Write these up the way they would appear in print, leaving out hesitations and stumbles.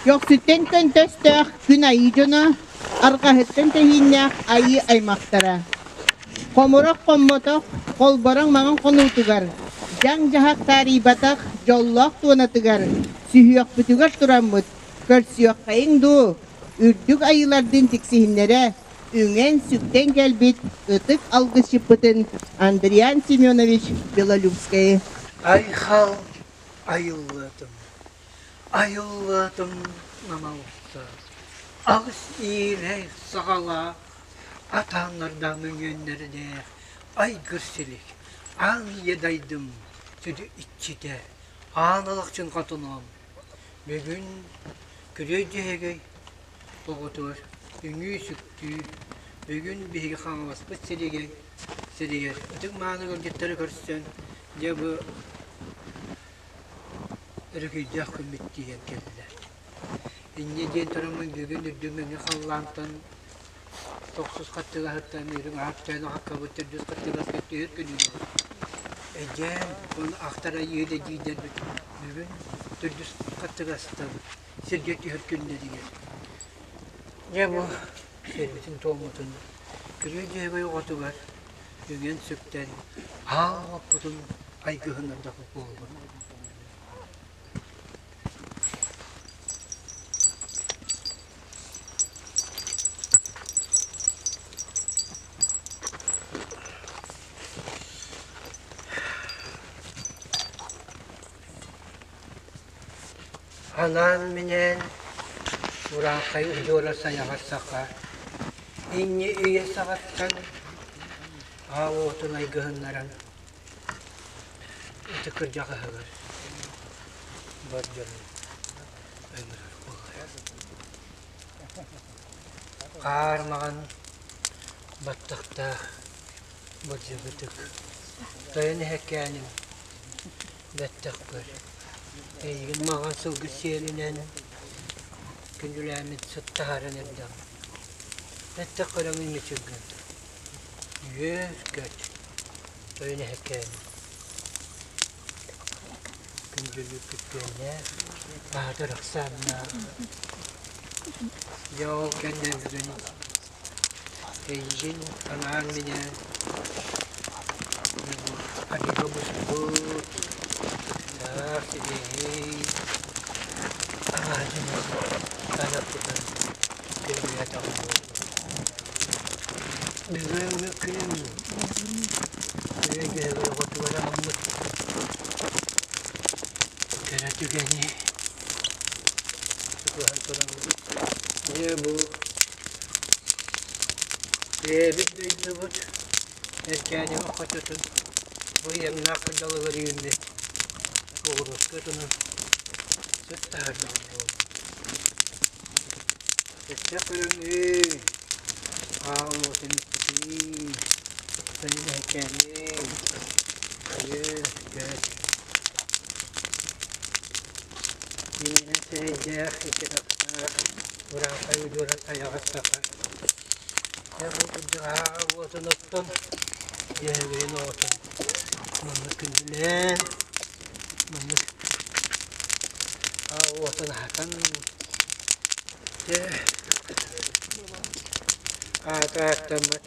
Yok sütten töntöstök gün ayı jona. Arkahıttın tehinnek ayı aymaktara. Komurok kommotok kolborong mangan konutugar. Jang jahak tari batak jollok tuanatıgar. Sühüyok bütügar turamut. Körsüyok kayın du. Ürdük ayılardın tiksihinlere. Üңен sütten gelbit ıtık algışı pıtın Andrian Semyonovich Belalupskaya. Ayhal ayılladım. Ayılladım namavutta. Ağız iğne sağala. Atanlardan yönlerine aygırsilik. An yedaydım. Südü iççide. Analık için katınam. Bugün küreceğe oğutur. Üngü süktü. Bugün bir kanvas bu seriger. Ötük mağını gölgetleri görsen. Ya bu ırkıcak kümmetti geldiler. İnce diyen tarafımın bugün ürdümünü kallantan 9 kattıga hatta mirin haftayla hakka bitir 100 kattıga hatta her günü. Ece bunu aktara yiyede giyden bugün 400 kattıga hatta sirgeti her günleri gel. Ya bu servetin tohumutun kürece ve yoğurtu var. Bugün sütten putun aygıhınlarda oldu. Anan menen Burakay ucura sayahat saka. İnni üye sakattan avutun aygıhınlaran. Iti kırcaka hıgır. Barcanın ömür kullar. Karmağın battıkta bıcı bıtık. Dayanı hekânim battık bir. Eygin mağan sılgı siyelinen gündülämit sıttaharan edem. Ette kıramın miçilgin. Yüz göç. Öyle hekânim. Gündülük güttüğüne bahadır aksamına. Yok kendimizin. Eygin kanağın mine. Hadi kabus Hey, ağacımız kanatlıdan kelime yatamıyor. Bizim mümkünüm. Böyle göğe kutulara mımıt. Kere tükeni. Sıkıhan soramız. Ne bu? Bitmeydi bu. Erkeğini okututun. Bu yemine akıldalı veriyinde. Oğuz kadının sütlerden oldu. Sütlerden iyi. Ağlı temizliği. Seni de hekâni. Hayır, göç. Yine seyirciye ikidakta. Burakayı ucuran ayağı sakar. Ya bu kıcığa olsun otun. Yeğenin olsun. Mımı kündülen. Mımı. Watan hakan tamat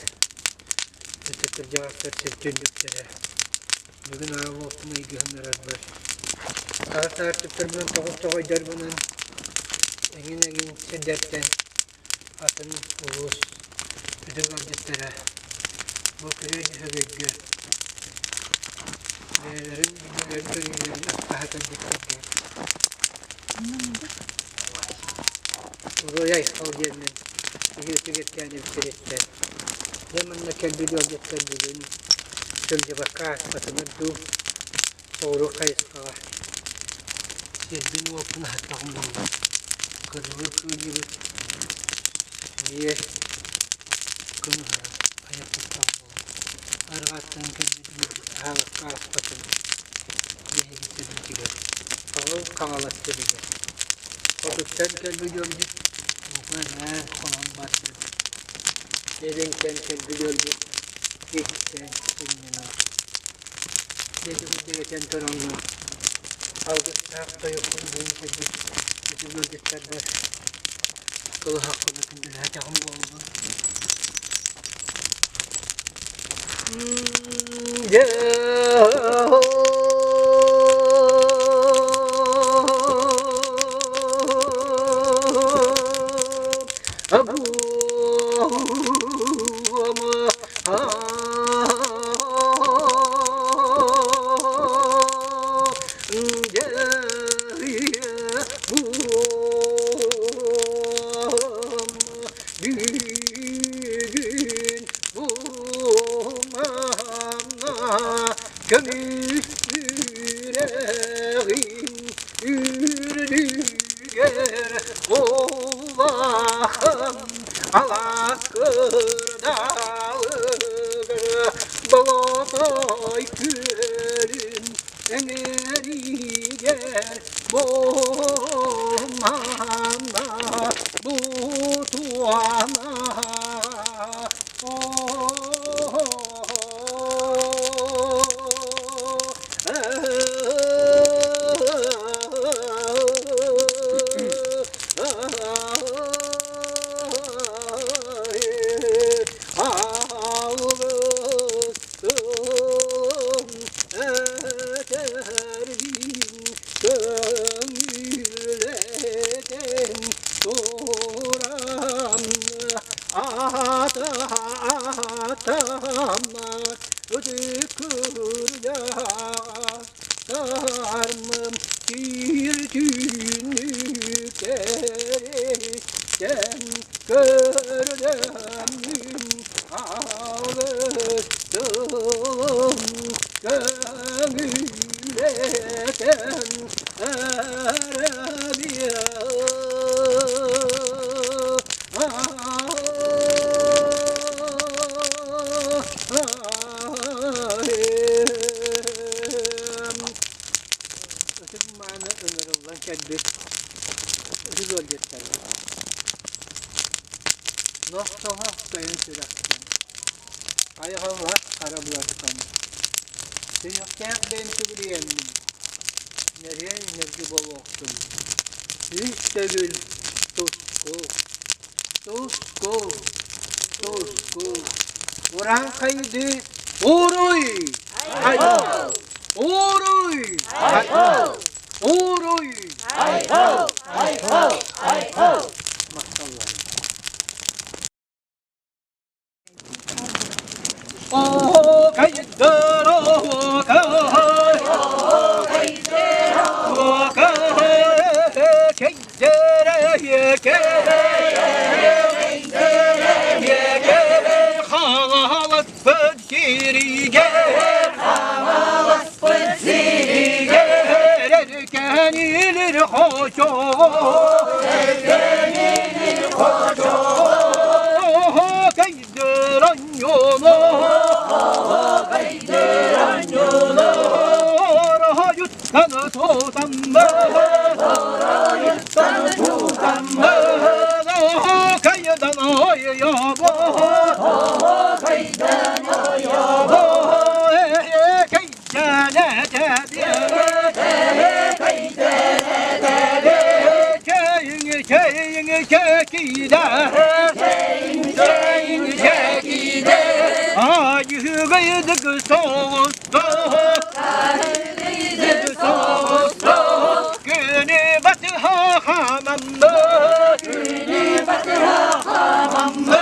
itu kerja terjunjuknya bugün waktu ilgilenir var. Artık terbiyen tohum jargonun engin sederten atın urus bütün adetleri bu köyde hübegge Rin ahakan dikkat. Buraya ishal gelmen. Tüget bitirette. Zamanla kendi yolcuklar bugün. Şimdi bakar batımı du. Soğuru kayıska. Serbin okun hatakım oldu. Kırılır gibi. Diye. Kını hara. Ayak tutam oldu. Argattan kendi halka batımı. Diye getirdim gibi. Ağıl kanalaştı gibi. Otuzdan kendi yolcuk. Bu kadar konan bastı. Evinden kendi yolcuk. Geçten kendine. Dedim geçen toranlar. Aldık tahta yokun. Bütün yolcuk Gitler var. Akıllı hakkını tümdüler. Hacağım oldu. Kömür yüreğim ürlüger Allah'ım alaskırda Balotay gülüm eneriger Bomana bu tuana Sarmım bir günlük erişten gördüm ağladım gönülden Arabiya Keddi. Ötü bölgesler. Noktaha kayın süraksın. Ayağım var, kara bıraksın. Sıyaklar ben tübüleyen. Nereye enerji bol olsun. Hiç de gül. Tuzku. Tuzku. Tuzku. Uran kaydı. Uruy. Hayho. Uruy. Hayho. Uruy! Hay ho! Hay ho! Hay ho! Maşallah. O kaydır o kay. O kaydır o kay. Keydere yekere halas fıtkiri gel. Halas fıtkiri gel. Erkenilir hoşo. Erkenilir hoşo. Kaydıran yolu. Kaydıran yolu. Orha yutkanı tutan mı? Orha yutkanı tutan mı? Kaydan oyuyor bu. Kaydan oyuyor bu. Kaydane çekide çekide ayıgıydık soğustu günü batı hamamda günü batı hamamda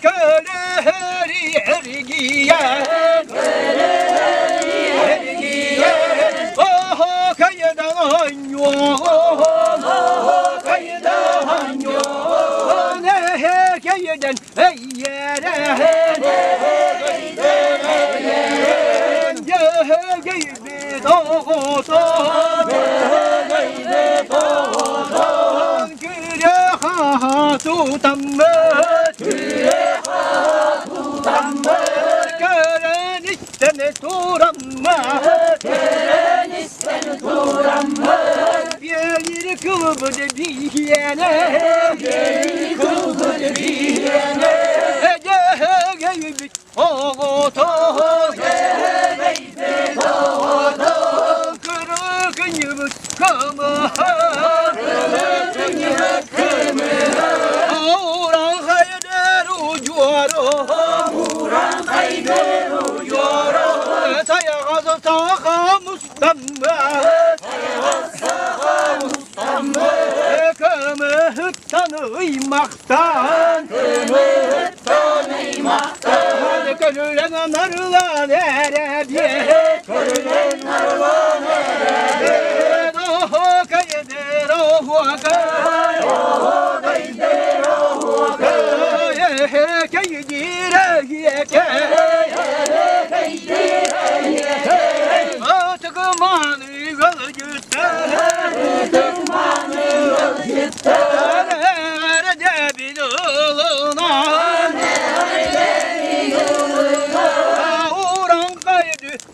köleri ergiye oho kaydan oynuyor Kaydan ey yere Geybi doğudan Güre hatudan Gören istene turanma Bir kılıbını diyene Bir kılıbını diyene Geybi doğudan Kırıkın yıvık kamı Kırıkın Tanıymaktan görülen narılan erediye görülen narılan erediye oho kayeder oho kay oho kayeder oho kay kayedire yeke kayedire yeke atıkmanı yol gütter atıkmanı yol gütter eredebil oluna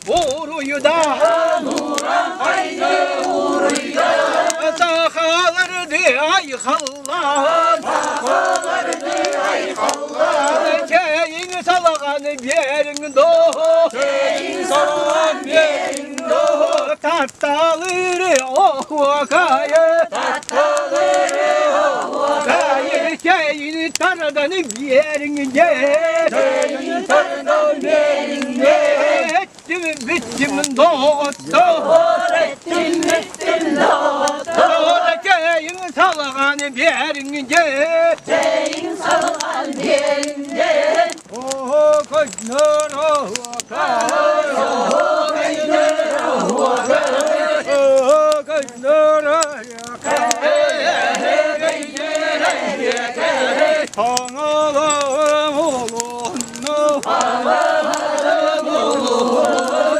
Uğruyu da Nuran kaydı uğruyu da Sakalardı ay hallan Sakalardı ay hallan Keyin salagan yerin doğu Keyin salagan yerin doğu Tattaları oh vakayı Tattaları oh vakayı Keyin tardan yerinde Keyin tardan yerinde Bittim doğdu Bittim doğdu Keyin salgan yerinde Keyin salgan yerinde Oh kaçlar oh kay Oh kaçlar oh kay Oh kaçlar oh kay Hanalım oğlunu Hanalım oğlunu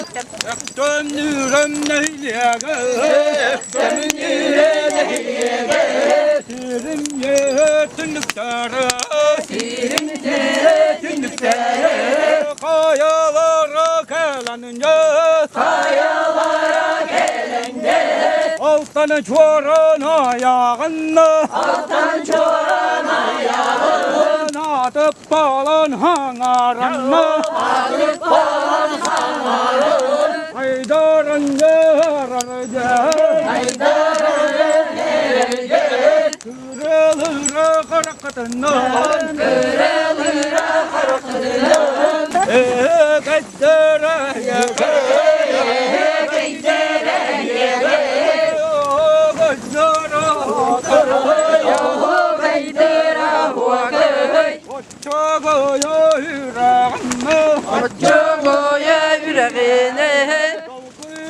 Dönürüm neylege Dönürüm neylege Sirim yetinlikleri Sirim yetinlikleri Kayalara gelince Kayalara gelince Alttan çoran ayağını Alttan çoran ayağını Atıp balan hangarını Atıp balan hangarını Haydarın yararıca Haydarın yararıca Kırılır karakatından Kırılır karakatından Kaydere yege Kaydere yege Kaydere Kaydere Koçagoya yüreğine Koçagoya yüreğine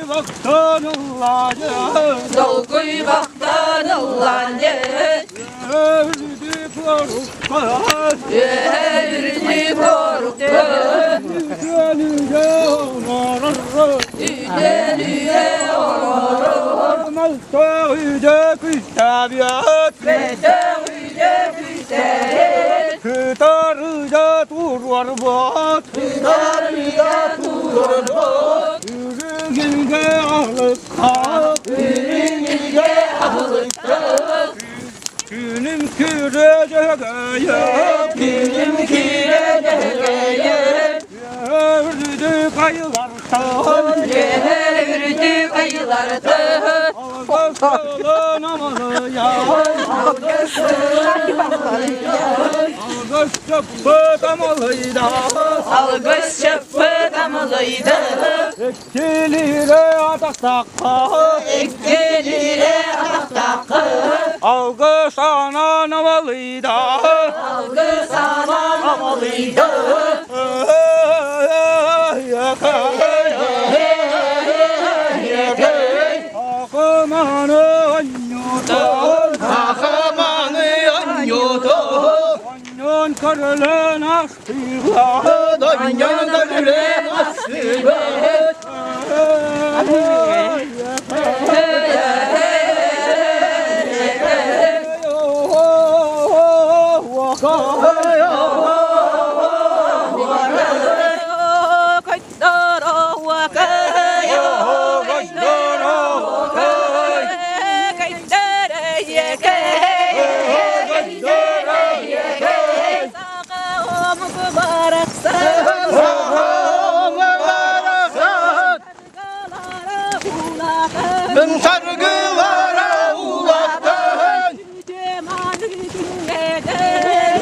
Baktan Allah'a Dolguy baktan Allah'a Yürüdü korukta Yürüdü korukta Yücelüye onarır Yücelüye onarır Malta yüce küstebiyet Malta yüce küstebiyet Kıtarıca turvar bat Kıtarıca turvar bat Yürüyünge ağlık kalk Yürüyünge ağlık kalk Günüm küreceğim Günüm küreceğim Yürüdü kayılardan Yürüdü kayılardan Ağustos namalı yağ Ağustos çöpü damalıydı Ağustos çöpü damalıydı Ekçilire adak takı Ekçilire adak takı Algı sana namalıydı Algı sana namalıydı Akımanı anyudu Akımanı anyudu Anyon karılen aşkıyla Anyon karılen aşkıyla Sargılara ulaktan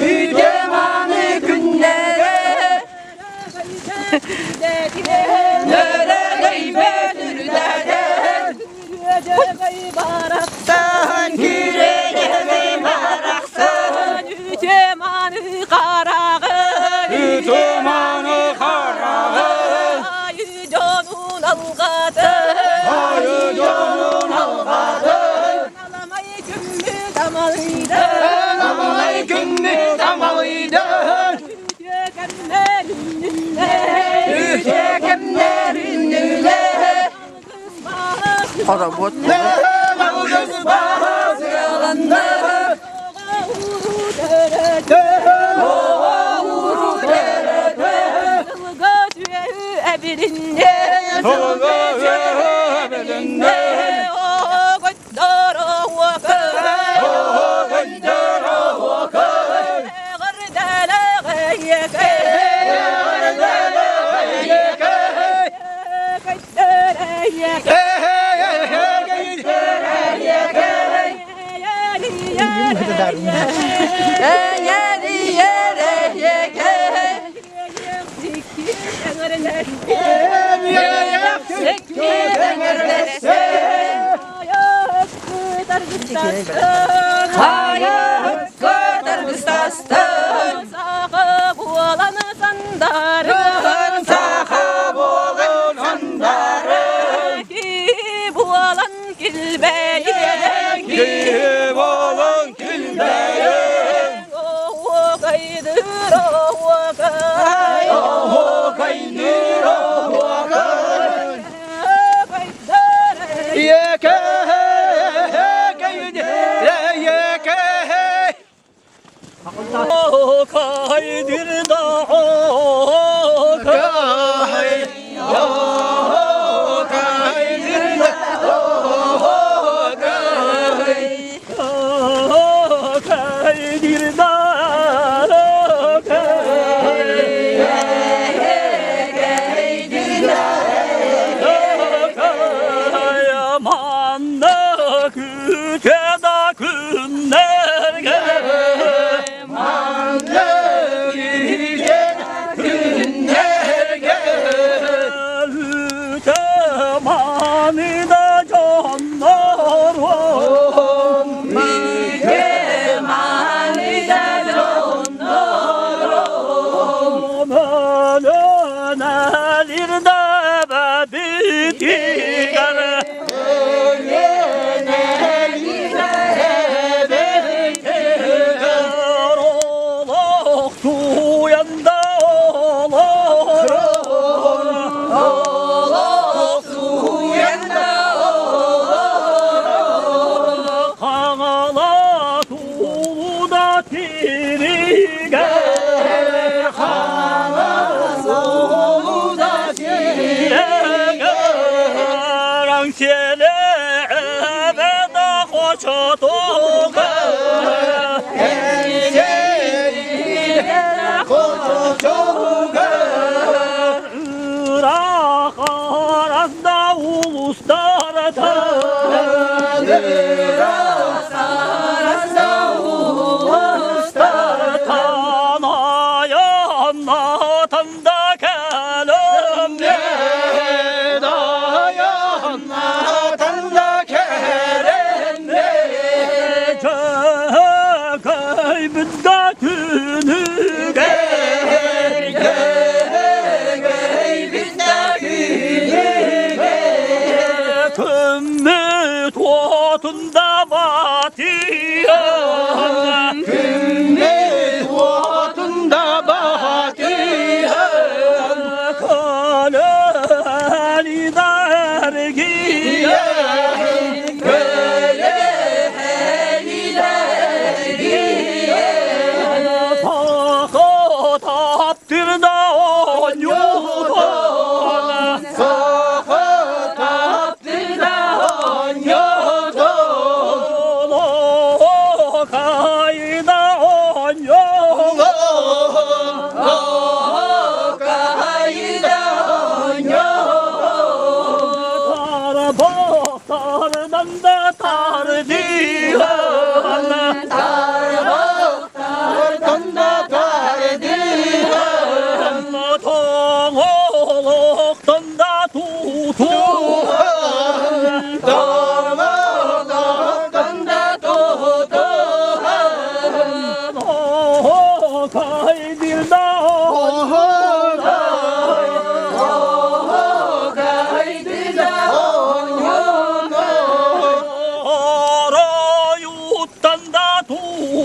Yücemanı günlere Nere gaybedir derde Amalay günlük damalıydı. Düşekenler ünlüle. Arabot. Mağuz bazı yalandı.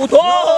Tusko!